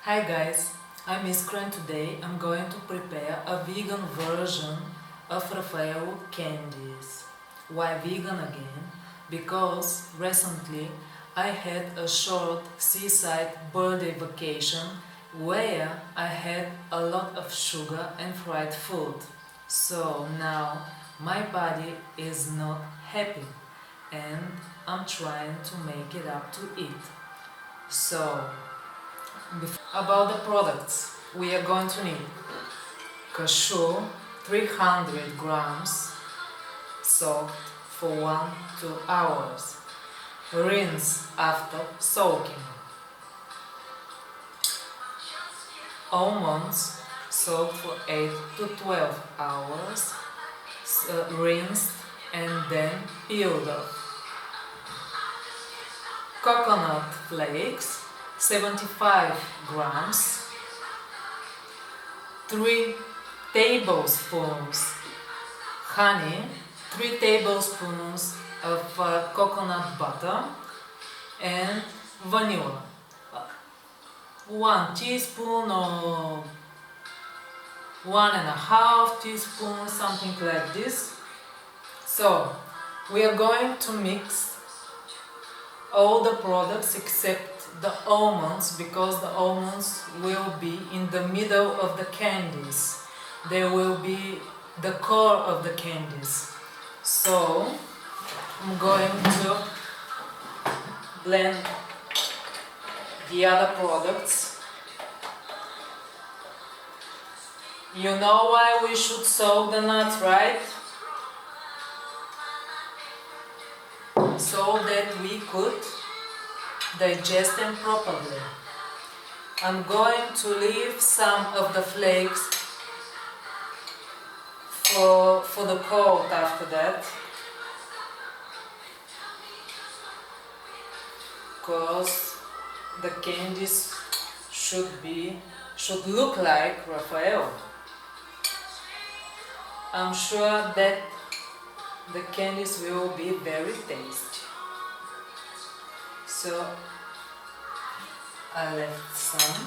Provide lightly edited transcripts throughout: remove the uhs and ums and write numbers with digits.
Hi guys, I'm Iskra and today I'm going to prepare a vegan version of Raffaello candies. Why vegan again? Because recently I had a short seaside birthday vacation where I had a lot of sugar and fried food. So now my body is not happy and I'm trying to make it up to it. So about the products, we are going to need cashew 300 grams soaked for 1-2 hours. Rinse after soaking. Almonds soaked for 8-12 hours, rinsed and then peeled off. Coconut flakes 75 grams, 3 tablespoons honey, 3 tablespoons of coconut butter, and vanilla. 1 teaspoon or 1.5 teaspoons, something like this. So we are going to mix all the products except the almonds, because the almonds will be in the middle of the candies. They will be the core of the candies. So I'm going to blend the other products. You know why we should soak the nuts, right? So that we could digest them properly. I'm going to leave some of the flakes for the cold after that, because the candies should look like Raffaello. I'm sure that the candies will be very tasty. So I left some.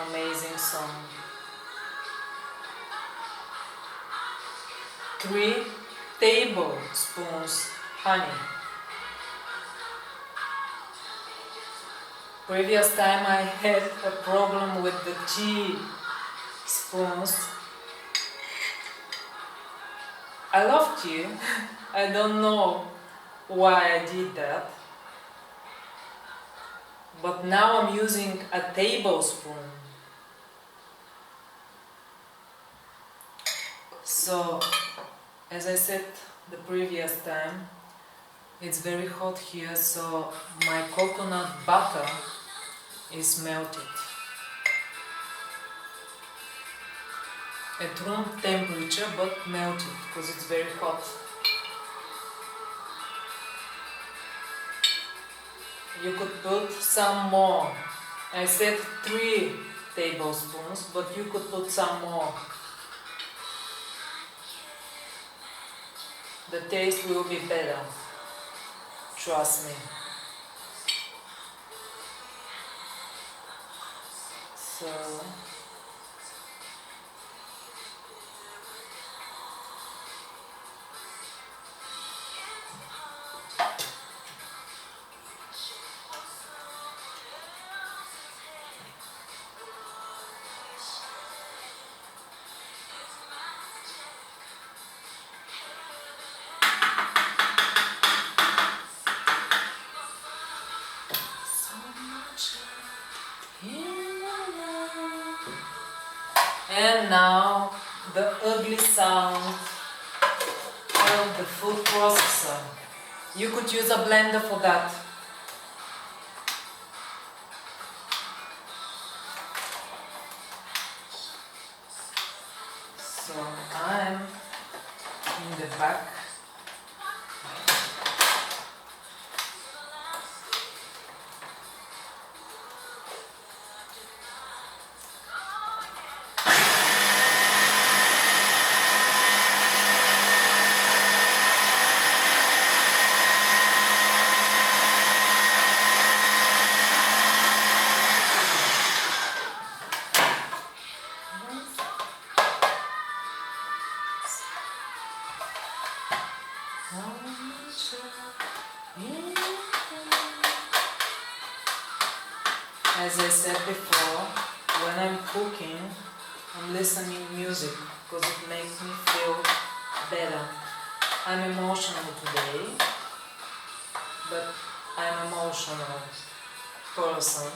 Amazing song. 3 tablespoons honey. Previous time I had a problem with the teaspoons. I love tea. I don't know why I did that. But now I'm using a tablespoon. So, as I said the previous time, it's very hot here, so my coconut butter is melted at room temperature, but melted because it's very hot. You could put some more. I said 3 tablespoons, but you could put some more. The taste will be better, trust me. So and now the ugly sound of the food processor. You could use a blender for that. So I'm in the back. As I said before, when I'm cooking, I'm listening music because it makes me feel better. I'm emotional today, but I'm emotional person.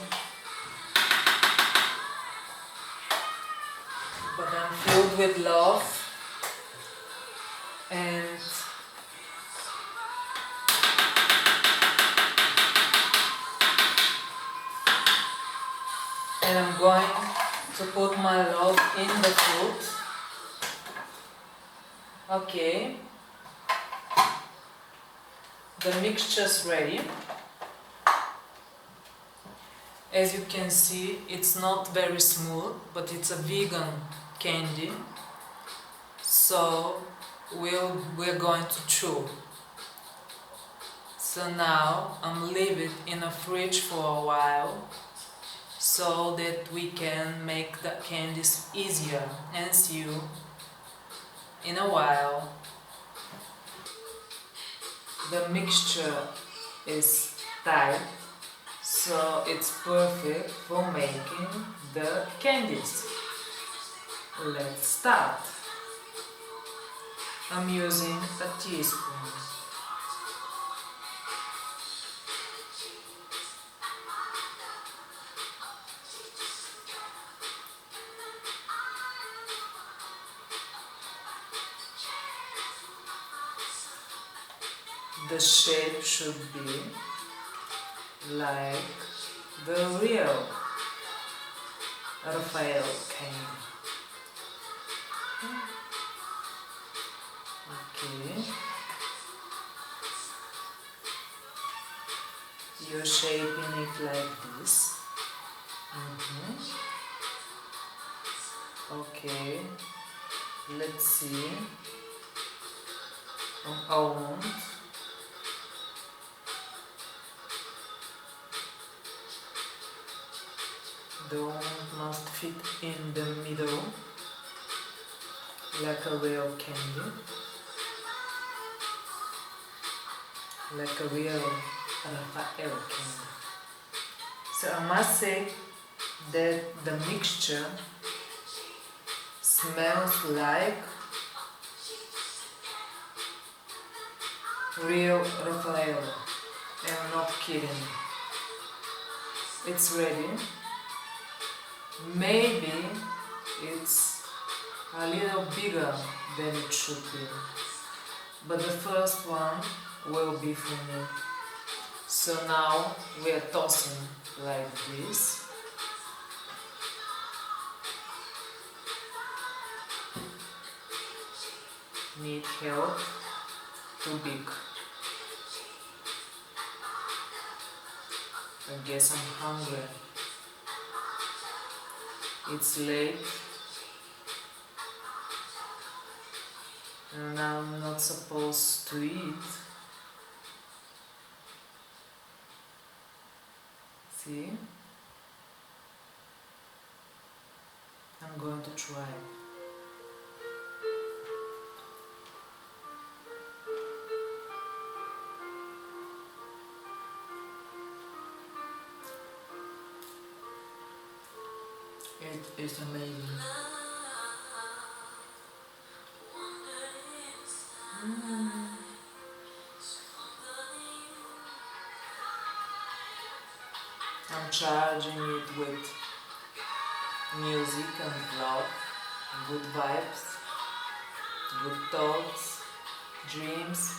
But I'm filled with love and I'm going to put my love in the food. Okay. The mixture's ready. As you can see, it's not very smooth, but it's a vegan candy. So we're going to chew. So now I'm leave it in the fridge for a while so that we can make the candies easier, and see you in a while. The mixture is tight, so it's perfect for making the candies. Let's start. I'm using a teaspoon. The shape should be like the real Raffaello candy. Okay. You're shaping it like this. Okay. Let's see. An almond. The almond must fit in the middle like a real candy, like a real Raffaello candy. So I must say that the mixture smells like real Raffaello. I'm not kidding. It's ready. Maybe it's a little bigger than it should be, but the first one will be for me. So now we are tossing like this. Need help? Too big. I guess I'm hungry. It's late and I'm not supposed to eat. See? I'm going to try. It is amazing. I'm charging it with music and love, good vibes, good thoughts, dreams,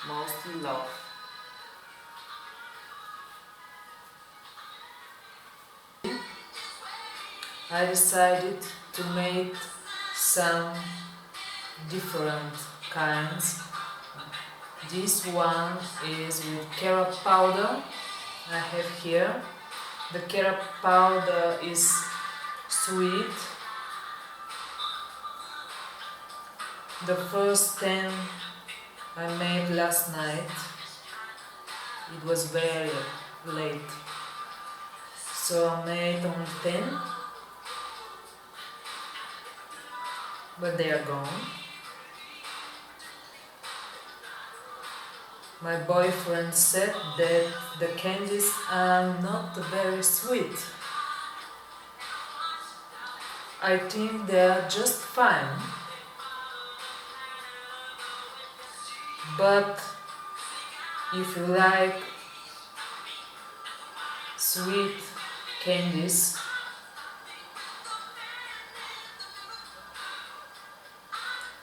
mostly love. I decided to make some different kinds. This one is with carob powder. I have here. The carob powder is sweet. The first 10 I made last night. It was very late, so I made only 10, but they are gone. My boyfriend said that the candies are not very sweet. I think they are just fine. But if you like sweet candies,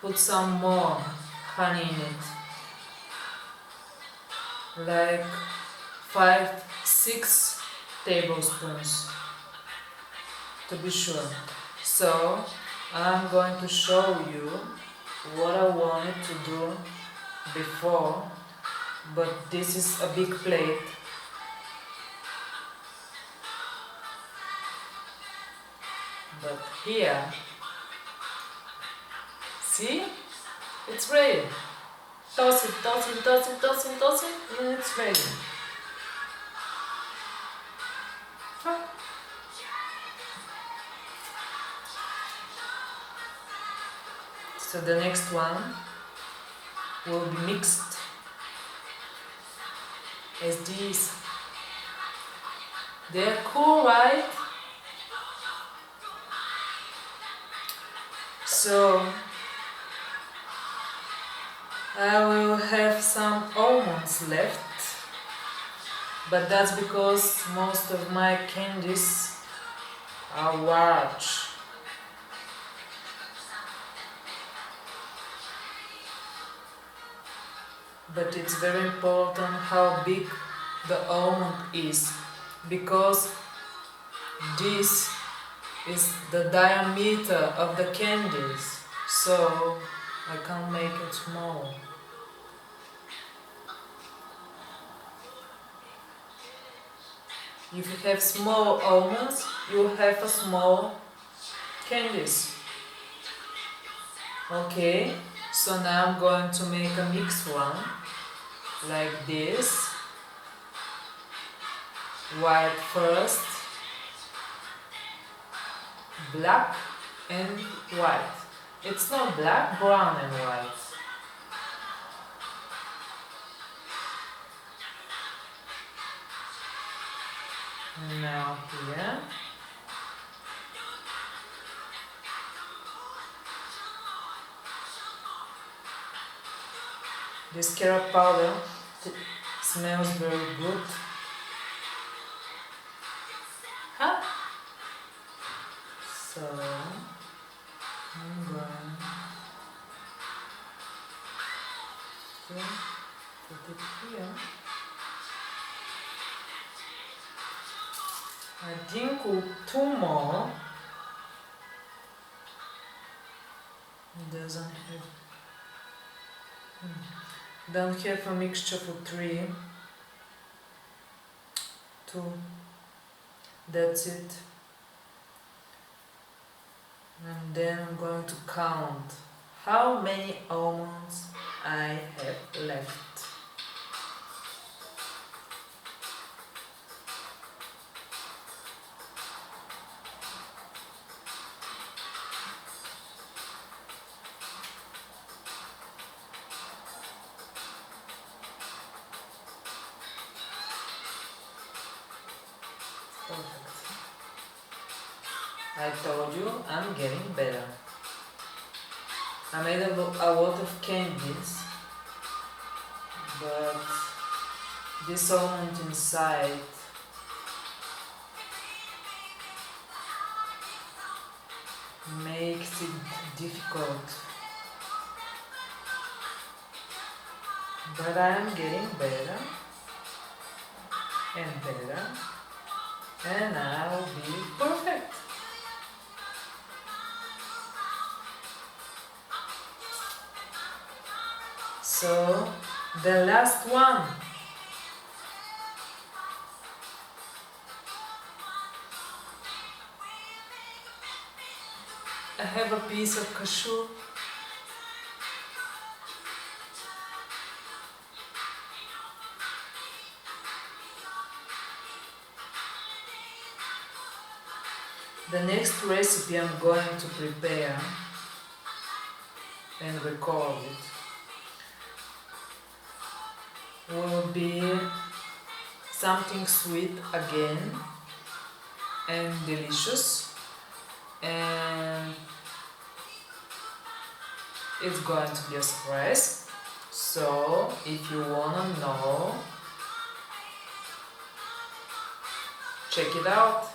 put some more honey in it. Like 5-6 tablespoons to be sure. So I'm going to show you what I wanted to do before, but this is a big plate. But here, see, it's ready. Toss it, toss it, toss it, toss it, toss it, and it's ready. Huh. So the next one will be mixed as these. They're cool, right? So I will have some almonds left, but that's because most of my candies are large. But it's very important how big the almond is, because this is the diameter of the candies, so I can't make it small. If you have small almonds, you have a small candies. Okay, so now I'm going to make a mixed one, like this. White first, black and white. It's not black, brown and white. Now here. This carrot powder smells very good. Huh? So I'm going to put it here. I think two more. It doesn't have. Don't have a mixture for 3. 2. That's it. And then I'm going to count how many almonds I have left. Perfect. I told you I'm getting better. I made a lot of candies, but this almond inside makes it difficult. But I'm getting better and better, and I'll be perfect. So, the last one. I have a piece of cashew. The next recipe I'm going to prepare and record it be something sweet again and delicious, and it's going to be a surprise. So if you wanna know, check it out.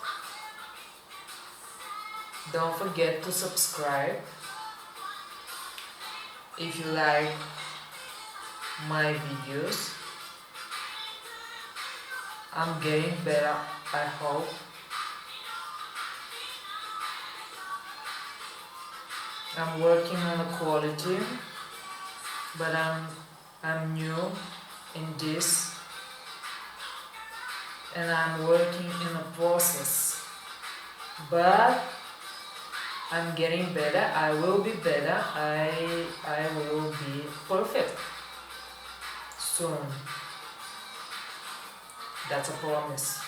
Don't forget to subscribe if you like my videos. I'm getting better, I hope. I'm working on the quality, but I'm new in this, and I'm working in the process. But I'm getting better. I will be better. I will be perfect soon. That's a promise.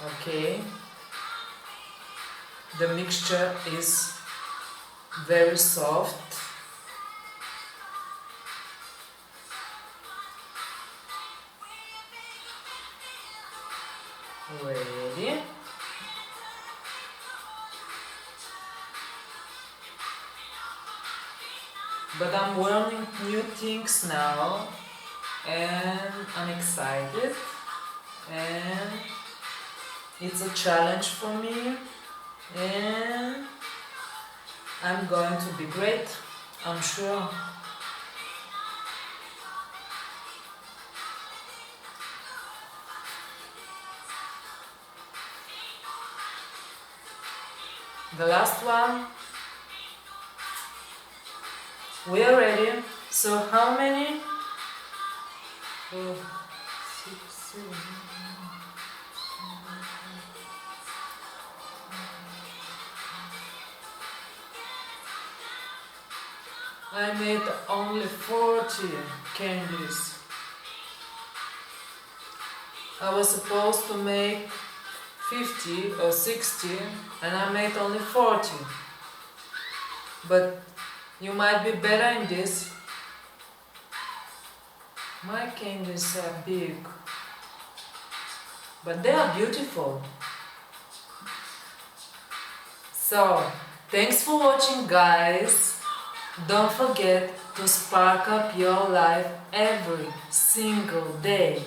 Okay. The mixture is very soft. Ready? But I'm learning new things now, and I'm excited, and it's a challenge for me, and I'm going to be great, I'm sure. The last one. We are ready. So how many? 4, 6, 7. I made only 40 candies. I was supposed to make 50 or 60, and I made only 40. But you might be better in this. My candies are big, but they are beautiful. So, thanks for watching, guys. Don't forget to spark up your life every single day.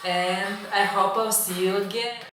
And I hope I'll see you again.